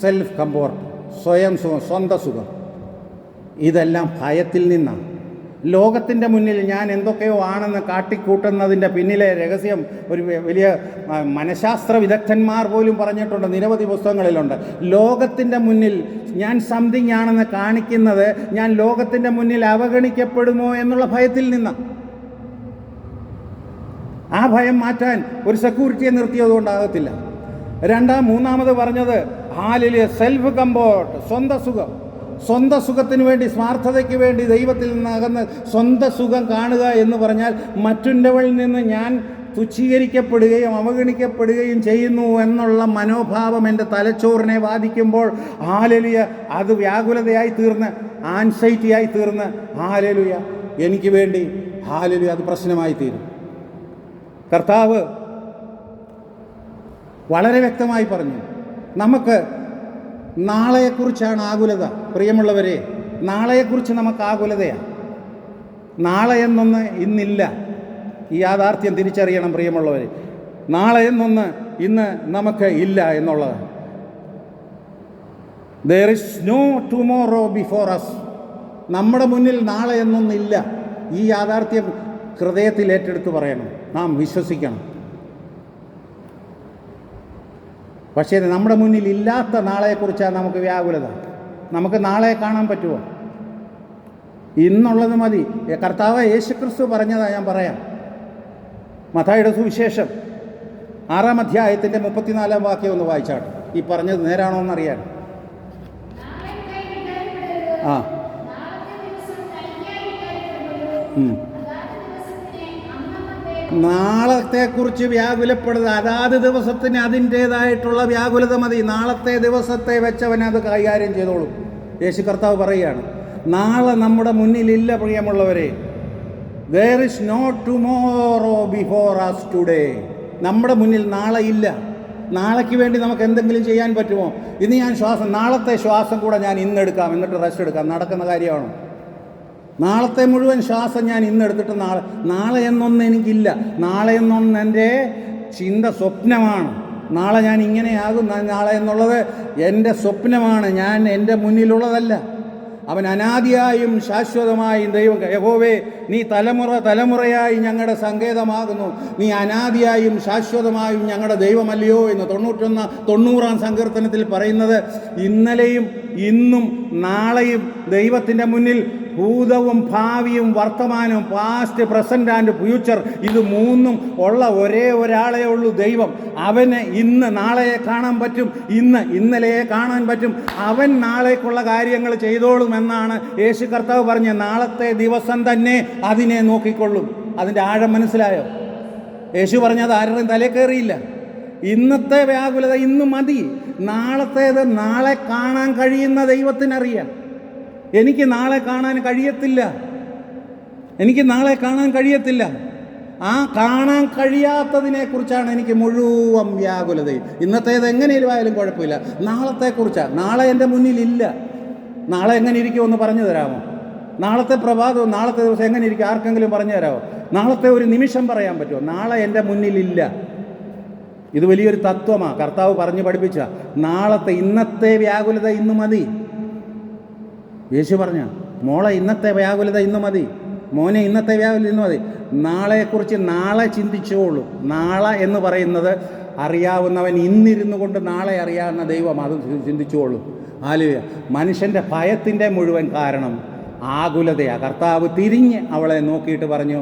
സെൽഫ് കംഫോർട്ട്, സ്വയം സുഖം, സ്വന്തം സുഖം. ഇതെല്ലാം ഭയത്തിൽ നിന്നാണ്. ലോകത്തിൻ്റെ മുന്നിൽ ഞാൻ എന്തൊക്കെയോ ആണെന്ന് കാട്ടിക്കൂട്ടുന്നതിൻ്റെ പിന്നിലെ രഹസ്യം ഒരു വലിയ മനഃശാസ്ത്ര വിദഗ്ധന്മാർ പോലും പറഞ്ഞിട്ടുണ്ട്, നിരവധി പുസ്തകങ്ങളിലുണ്ട്. ലോകത്തിൻ്റെ മുന്നിൽ ഞാൻ സംതിങ് ആണെന്ന് കാണിക്കുന്നത് ഞാൻ ലോകത്തിൻ്റെ മുന്നിൽ അവഗണിക്കപ്പെടുമോ എന്നുള്ള ഭയത്തിൽ നിന്ന്. ആ ഭയം മാറ്റാൻ ഒരു സെക്യൂരിറ്റിയെ നിർത്തിയതുകൊണ്ടാകത്തില്ല. മൂന്നാമത് പറഞ്ഞത് സെൽഫ് കംഫോർട്ട്, സ്വന്തം സുഖം. സ്വന്തം സുഖത്തിന് വേണ്ടി, സ്വാർത്ഥതയ്ക്ക് വേണ്ടി ദൈവത്തിൽ നിന്നകന്ന് സ്വന്തം സുഖം കാണുക എന്ന് പറഞ്ഞാൽ മറ്റുള്ളവരിൽ നിന്ന് ഞാൻ തുച്ഛീകരിക്കപ്പെടുകയും അവഗണിക്കപ്പെടുകയും ചെയ്യുന്നു എന്നുള്ള മനോഭാവം എൻ്റെ തലച്ചോറിനെ ബാധിക്കുമ്പോൾ ഹല്ലേലൂയ, അത് വ്യാകുലതയായി തീർന്ന്, ആൻസൈറ്റിയായി തീർന്ന്, ഹല്ലേലൂയ, എനിക്ക് വേണ്ടി ഹല്ലേലൂയ, അത് പ്രശ്നമായി തീരും. കർത്താവ് വളരെ വ്യക്തമായി പറഞ്ഞു, നമുക്ക് നാളെയെക്കുറിച്ചാണ് ആകുലത. പ്രിയമുള്ളവരെ, നാളെയെക്കുറിച്ച് നമുക്ക് ആകുലതയാണ്. നാളെ എന്നൊന്ന് ഇന്നില്ല. ഈ യാഥാർത്ഥ്യം തിരിച്ചറിയണം പ്രിയമുള്ളവരെ. നാളെ എന്നൊന്ന് ഇന്ന് നമുക്ക് ഇല്ല എന്നുള്ളതാണ്. There is no tomorrow before us. നമ്മുടെ മുന്നിൽ നാളെ എന്നൊന്നില്ല. ഈ യാഥാർത്ഥ്യം ഹൃദയത്തിൽ ഏറ്റെടുത്ത് പറയണം, നാം വിശ്വസിക്കണം. പക്ഷേ നമ്മുടെ മുന്നിൽ ഇല്ലാത്ത നാളെക്കുറിച്ചാണ് നമുക്ക് വ്യാകുലത. നമുക്ക് നാളെ കാണാൻ പറ്റുമോ? ഇന്നുള്ളത് മതി. കർത്താവ് യേശുക്രിസ്തു പറഞ്ഞതാണ്, ഞാൻ പറയാം. മത്തായിയുടെ സുവിശേഷം 6-ാം അധ്യായത്തിൻ്റെ 34-ാം വാക്യം ഒന്ന് വായിച്ചാട്ടെ. ഈ പറഞ്ഞത് നേരാണോ എന്നറിയാൻ. നാളത്തെക്കുറിച്ച് വ്യാകുലപ്പെടുക. അതാത് ദിവസത്തിന് അതിൻ്റേതായിട്ടുള്ള വ്യാകുലത മതി. നാളത്തെ ദിവസത്തെ വെച്ചവൻ അത് കൈകാര്യം ചെയ്തോളും. യേശു കർത്താവ് പറയുകയാണ്, നാളെ നമ്മുടെ മുന്നിലില്ല പ്രിയമുള്ളവരെ. There is no tomorrow before us today. നമ്മുടെ മുന്നിൽ നാളെ ഇല്ല. നാളേക്ക് വേണ്ടി നമുക്ക് എന്തെങ്കിലും ചെയ്യാൻ പറ്റുമോ? ഇന്ന് ഞാൻ നാളത്തെ ശ്വാസം കൂടെ ഞാൻ ഇന്നെടുക്കാം, എന്നിട്ട് റെസ്റ്റ് എടുക്കാം. നടക്കുന്ന കാര്യമാണോ? നാളത്തെ മുഴുവൻ ശ്വാസം ഞാൻ ഇന്നെടുത്തിട്ട് നാളെ എന്നൊന്നും എനിക്കില്ല. നാളെ എന്നൊന്ന് എൻ്റെ ചിന്ത, സ്വപ്നമാണ്. നാളെ ഞാൻ ഇങ്ങനെയാകും, നാളെ എന്നുള്ളത് എൻ്റെ സ്വപ്നമാണ്, ഞാൻ എൻ്റെ മുന്നിലുള്ളതല്ല. അവൻ അനാദിയായും ശാശ്വതമായും ദൈവം. യഹോവേ, നീ തലമുറയായി ഞങ്ങളുടെ സങ്കേതമാകുന്നു. നീ അനാദിയായും ശാശ്വതമായും ഞങ്ങളുടെ ദൈവമല്ലയോ എന്ന് 90-ാം സങ്കീർത്തനത്തിൽ പറയുന്നത്. ഇന്നലെയും ഇന്നും നാളെയും ദൈവത്തിൻ്റെ മുന്നിൽ ഭൂതവും ഭാവിയും വർത്തമാനവും, പാസ്റ്റ്, പ്രസന്റ് ആൻഡ് ഫ്യൂച്ചർ, ഇത് മൂന്നും ഉള്ള ഒരേ ഒരാളേ ഉള്ളൂ ദൈവം. അവന് ഇന്ന് നാളെയെ കാണാൻ പറ്റും, ഇന്നലെയെ കാണാൻ പറ്റും. അവൻ നാളേക്കുള്ള കാര്യങ്ങൾ ചെയ്തോളുമെന്നാണ് യേശു കർത്താവ് പറഞ്ഞ. നാളത്തെ ദിവസം തന്നെ അതിനെ നോക്കിക്കൊള്ളും. അതിൻ്റെ ആഴം മനസ്സിലായോ? യേശു പറഞ്ഞത് ആരുടെയും തലേ കയറിയില്ല. ഇന്നത്തെ വ്യാകുലത ഇന്ന് മതി, നാളത്തേത് നാളെ കാണാൻ കഴിയുന്ന ദൈവത്തിനറിയാം. എനിക്ക് നാളെ കാണാൻ കഴിയത്തില്ല, എനിക്ക് നാളെ കാണാൻ കഴിയത്തില്ല. ആ കാണാൻ കഴിയാത്തതിനെക്കുറിച്ചാണ് എനിക്ക് മുഴുവൻ വ്യാകുലതയും. ഇന്നത്തേത് എങ്ങനെയും ആയാലും കുഴപ്പമില്ല, നാളത്തെക്കുറിച്ചാണ്. നാളെ എൻ്റെ മുന്നിലില്ല. നാളെ എങ്ങനെ ഇരിക്കുമെന്ന് പറഞ്ഞു തരാമോ? നാളത്തെ പ്രഭാതവും നാളത്തെ ദിവസം എങ്ങനെ ഇരിക്കും ആർക്കെങ്കിലും പറഞ്ഞു തരാമോ? നാളത്തെ ഒരു നിമിഷം പറയാൻ പറ്റുമോ? നാളെ എൻ്റെ മുന്നിലില്ല. ഇത് വലിയൊരു തത്വമാണ്, കർത്താവ് പറഞ്ഞു പഠിപ്പിച്ച. നാളത്തെ, ഇന്നത്തെ വ്യാകുലത ഇന്ന് മതി. യേശു പറഞ്ഞ, മോളെ ഇന്നത്തെ വ്യാകുലത ഇന്ന് മതി, മോനെ ഇന്നത്തെ വ്യാകുലത ഇന്ന് മതി. നാളെക്കുറിച്ച് നാളെ ചിന്തിച്ചോളൂ. നാളെ എന്ന് പറയുന്നത് അറിയാവുന്നവൻ ഇന്നിരുന്നു കൊണ്ട് നാളെ അറിയാവുന്ന ദൈവം, അത് ചിന്തിച്ചോളൂ. ഹല്ലേലൂയ. മനുഷ്യൻ്റെ ഭയത്തിൻ്റെ മുഴുവൻ കാരണം ആകുലതയാണ്. കർത്താവ് തിരിഞ്ഞ് അവളെ നോക്കിയിട്ട് പറഞ്ഞു,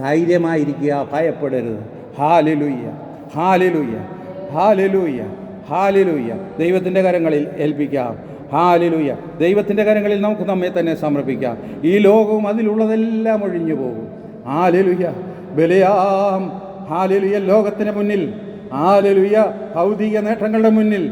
ധൈര്യമായിരിക്കുക, ഭയപ്പെടരുത്. Hallelujah, hallelujah, hallelujah, hallelujah. ദൈവത്തിൻ്റെ കരങ്ങളിൽ ഏൽപ്പിക്കാം. ഹല്ലേലൂയ. ദൈവത്തിൻ്റെ കരങ്ങളിൽ നമുക്ക് നമ്മെ തന്നെ സമർപ്പിക്കാം. ഈ ലോകവും അതിലുള്ളതെല്ലാം ഒഴിഞ്ഞു പോകും. ഹല്ലേലൂയ. ബലിയാം. ഹല്ലേലൂയ. ലോകത്തിന് മുന്നിൽ, ഹല്ലേലൂയ, ഭൗതിക നേട്ടങ്ങളുടെ മുന്നിൽ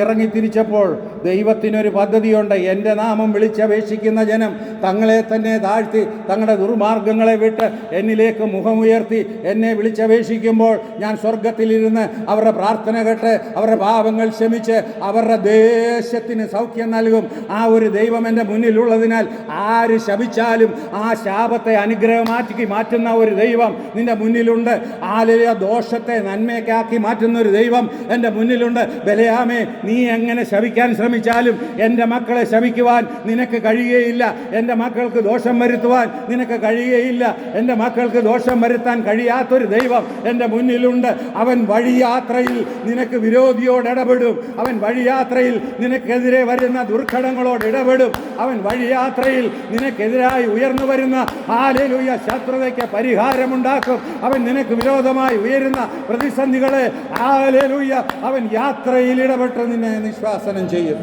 ഇറങ്ങിത്തിരിച്ചപ്പോൾ ദൈവത്തിനൊരു പദ്ധതിയുണ്ട്. എൻ്റെ നാമം വിളിച്ചപേക്ഷിക്കുന്ന ജനം തങ്ങളെ തന്നെ താഴ്ത്തി തങ്ങളുടെ ദുർമാർഗങ്ങളെ വിട്ട് എന്നിലേക്ക് മുഖമുയർത്തി എന്നെ വിളിച്ചപേക്ഷിക്കുമ്പോൾ ഞാൻ സ്വർഗത്തിലിരുന്ന് അവരുടെ പ്രാർത്ഥന കേട്ട് അവരുടെ പാപങ്ങൾ ക്ഷമിച്ച് അവരുടെ ദേശത്തിന് സൗഖ്യം നൽകും. ആ ഒരു ദൈവം എൻ്റെ മുന്നിലുള്ളതിനാൽ ആര് ശപിച്ചാലും ആ ശാപത്തെ അനുഗ്രഹമാക്കി മാറ്റുന്ന ഒരു ദൈവം നിൻ്റെ മുന്നിലുണ്ട്. ഹല്ലേലൂയ. ദോഷത്തെ നന്മയ്ക്കാക്കി മാറ്റുന്ന ഒരു ദൈവം എൻ്റെ മുന്നിലുണ്ട്. ബലിയാമേ, നീ എങ്ങനെ ശപിക്കാൻ ശ്രമിച്ചാലും എൻ്റെ മക്കളെ ശപിക്കുവാൻ നിനക്ക് കഴിയുകയില്ല. എൻ്റെ മക്കൾക്ക് ദോഷം വരുത്തുവാൻ നിനക്ക് കഴിയുകയില്ല. എൻ്റെ മക്കൾക്ക് ദോഷം വരുത്താൻ കഴിയാത്തൊരു ദൈവം എൻ്റെ മുന്നിലുണ്ട്. അവൻ വഴിയാത്രയിൽ നിനക്ക് വിരോധിയോട് ഇടപെടും. അവൻ വഴിയാത്രയിൽ നിനക്കെതിരെ വരുന്ന ദുർഘടങ്ങളോട് ഇടപെടും. അവൻ വഴിയാത്രയിൽ നിനക്കെതിരായി ഉയർന്നു വരുന്ന ഹല്ലേലൂയ ശത്രുതയ്ക്ക് പരിഹാരമുണ്ടാക്കും. അവൻ നിനക്ക് വിരോധമായി ഉയരുന്ന പ്രതിസന്ധികളെ ഹല്ലേലൂയ അവൻ യാത്രയിൽ ഇടപെട്ട് നിന്നെ നിഷ്വാസനം ചെയ്യും.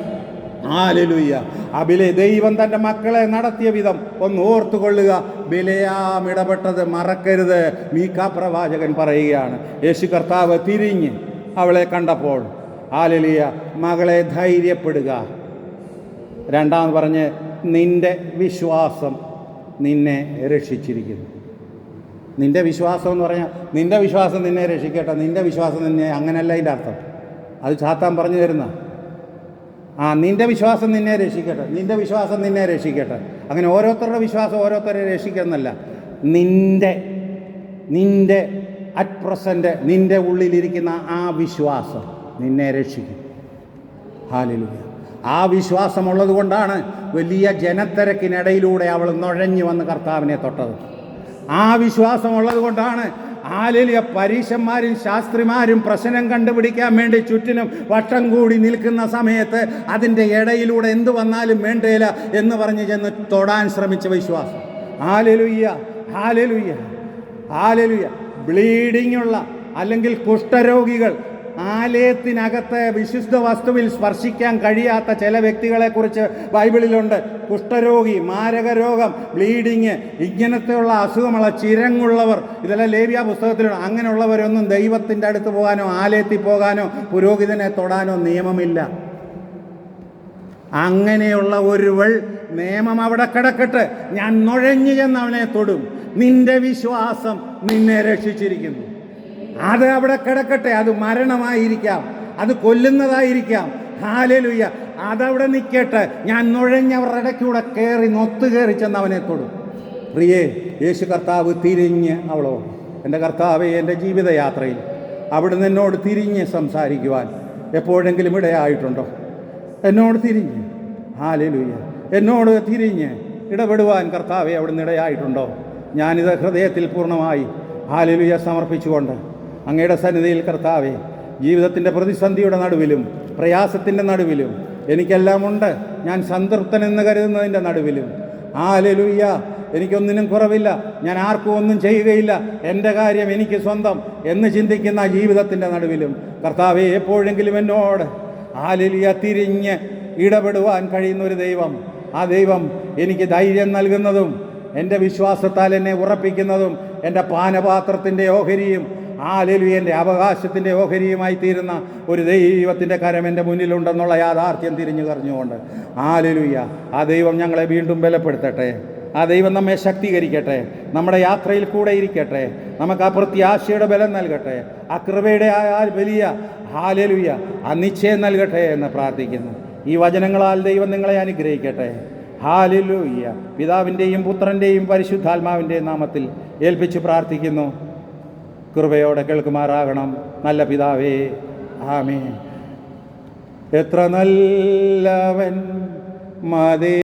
ഹല്ലേലൂയ. അബിലെ ദൈവം തൻ്റെ മക്കളെ നടത്തിയ വിധം ഒന്ന് ഓർത്തുകൊള്ളുക. ബിലെയാം ഇടപെട്ടത് മറക്കരുത്. മീഖാ പ്രവാചകൻ പറയുകയാണ്, യേശു കർത്താവ് തിരിഞ്ഞ് അവളെ കണ്ടപ്പോൾ, ഹല്ലേലൂയ, മകളെ ധൈര്യപ്പെടുക. രണ്ടാമത് പറഞ്ഞ്, നിന്റെ വിശ്വാസം നിന്നെ രക്ഷിച്ചിരിക്കുന്നു. നിന്റെ വിശ്വാസം എന്ന് പറഞ്ഞാൽ നിന്റെ വിശ്വാസം നിന്നെ രക്ഷിക്കട്ടെ, നിന്റെ വിശ്വാസം നിന്നെ, അങ്ങനെയല്ല അതിൻ്റെ അർത്ഥം. അത് സാത്താൻ പറഞ്ഞു തരുന്ന, നിന്റെ വിശ്വാസം നിന്നെ രക്ഷിക്കട്ടെ, നിന്റെ വിശ്വാസം നിന്നെ രക്ഷിക്കട്ടെ. അങ്ങനെ ഓരോരുത്തരുടെ വിശ്വാസം ഓരോരുത്തരെ രക്ഷിക്കുന്നല്ല. നിന്റെ അറ്റ് പ്രസൻറ്റ് നിന്റെ ഉള്ളിലിരിക്കുന്ന ആ വിശ്വാസം നിന്നെ രക്ഷിക്കും. ഹല്ലേലൂയ. ആ വിശ്വാസമുള്ളത് കൊണ്ടാണ് വലിയ ജനത്തിരക്കിനിടയിലൂടെ അവൾ നുഴഞ്ഞു വന്ന് കർത്താവിനെ തൊട്ടത്. ആ വിശ്വാസമുള്ളത് കൊണ്ടാണ് ഹല്ലേലൂയ പരീശന്മാരും ശാസ്ത്രിമാരും പ്രശ്നം കണ്ടുപിടിക്കാൻ വേണ്ടി ചുറ്റിനും വട്ടം കൂടി നിൽക്കുന്ന സമയത്ത് അതിൻ്റെ ഇടയിലൂടെ എന്തു വന്നാലും വേണ്ടേല എന്ന് പറഞ്ഞ് ചെന്ന് തൊടാൻ ശ്രമിച്ച വിശ്വാസം. Hallelujah, hallelujah, hallelujah. ബ്ലീഡിംഗ് ഉള്ള അല്ലെങ്കിൽ കുഷ്ഠരോഗികൾ, ആലയത്തിനകത്ത് വിശുദ്ധ വസ്തുവിൽ സ്പർശിക്കാൻ കഴിയാത്ത ചില വ്യക്തികളെക്കുറിച്ച് ബൈബിളിലുണ്ട്. കുഷ്ഠരോഗി, മാരകരോഗം, ബ്ലീഡിങ്, ഇങ്ങനത്തെയുള്ള അസുഖമുള്ള ചിരങ്ങുള്ളവർ, ഇതെല്ലാം ലേവ്യ പുസ്തകത്തിലുണ്ട്. അങ്ങനെയുള്ളവരൊന്നും ദൈവത്തിൻ്റെ അടുത്ത് പോകാനോ ആലയത്തിൽ പോകാനോ പുരോഹിതനെ തൊടാനോ നിയമമില്ല. അങ്ങനെയുള്ള ഒരുവൾ നിയമം അവിടെ കിടക്കട്ടെ, ഞാൻ നുഴഞ്ഞു ചെന്ന് അവനെ തൊടും. നിന്റെ വിശ്വാസം നിന്നെ രക്ഷിച്ചിരിക്കുന്നു. അത് അവിടെ കിടക്കട്ടെ. അത് മരണമായിരിക്കാം, അത് കൊല്ലുന്നതായിരിക്കാം. ഹല്ലേലൂയ. അതവിടെ നിൽക്കട്ടെ. ഞാൻ നുഴഞ്ഞവരുടെ ഇടയ്ക്കൂടെ നൊത്തുകയറി ചെന്ന് അവനെ തൊടും. പ്രിയേ, യേശു കർത്താവ് തിരിഞ്ഞ് അവളോട്, എൻ്റെ കർത്താവേ, എൻ്റെ ജീവിതയാത്രയിൽ അവിടുന്ന് എന്നോട് തിരിഞ്ഞ് സംസാരിക്കുവാൻ എപ്പോഴെങ്കിലും ഇടയായിട്ടുണ്ടോ? എന്നോട് തിരിഞ്ഞ്, ഹല്ലേലൂയ, എന്നോട് തിരിഞ്ഞ് ഇടപെടുവാൻ കർത്താവേ അവിടുന്ന് ഇടയായിട്ടുണ്ടോ? ഞാനിത് ഹൃദയത്തിൽ പൂർണ്ണമായി ഹല്ലേലൂയ സമർപ്പിച്ചുകൊണ്ട് അങ്ങയുടെ സന്നിധിയിൽ കർത്താവേ, ജീവിതത്തിൻ്റെ പ്രതിസന്ധിയുടെ നടുവിലും പ്രയാസത്തിൻ്റെ നടുവിലും എനിക്കെല്ലാം ഉണ്ട്, ഞാൻ സംതൃപ്തനെന്ന് കരുതുന്നതിൻ്റെ നടുവിലും ഹല്ലേലൂയ. എനിക്കൊന്നിനും കുറവില്ല, ഞാൻ ആർക്കും ഒന്നും ചെയ്യുകയില്ല, എൻ്റെ കാര്യം എനിക്ക് സ്വന്തം എന്ന് ചിന്തിക്കുന്ന ജീവിതത്തിൻ്റെ നടുവിലും കർത്താവെ എപ്പോഴെങ്കിലും എന്നോട് ഹല്ലേലൂയ തിരിഞ്ഞ് ഇടപെടുവാൻ കഴിയുന്ന ഒരു ദൈവം, ആ ദൈവം എനിക്ക് ധൈര്യം നൽകുന്നതും എൻ്റെ വിശ്വാസത്താൽ എന്നെ ഉറപ്പിക്കുന്നതും എൻ്റെ പാനപാത്രത്തിൻ്റെ ഓഹരിയും ഹല്ലേലൂയ എൻ്റെ അവകാശത്തിൻ്റെ ഓഹരിയുമായി തീരുന്ന ഒരു ദൈവത്തിൻ്റെ കരം എൻ്റെ മുന്നിലുണ്ടെന്നുള്ള യാഥാർത്ഥ്യം തിരിഞ്ഞു കറിഞ്ഞുകൊണ്ട് ഹല്ലേലൂയ ആ ദൈവം ഞങ്ങളെ വീണ്ടും ബലപ്പെടുത്തട്ടെ. ആ ദൈവം നമ്മെ ശക്തീകരിക്കട്ടെ, നമ്മുടെ യാത്രയിൽ കൂടെ ഇരിക്കട്ടെ, നമുക്ക് ആ പ്രത്യാശയുടെ ബലം നൽകട്ടെ, ആ കൃപയുടെ ആ വലിയ ഹല്ലേലൂയ ആ നിശ്ചയം നൽകട്ടെ എന്ന് പ്രാർത്ഥിക്കുന്നു. ഈ വചനങ്ങളാൽ ദൈവം നിങ്ങളെ അനുഗ്രഹിക്കട്ടെ. ഹല്ലേലൂയ. പിതാവിൻ്റെയും പുത്രൻ്റെയും പരിശുദ്ധാത്മാവിൻ്റെയും നാമത്തിൽ ഏൽപ്പിച്ച് പ്രാർത്ഥിക്കുന്നു. കൃപയോടെ കേൾക്കുമാറാകണം നല്ല പിതാവേ. ആമേൻ. എത്ര നല്ലവൻ മതി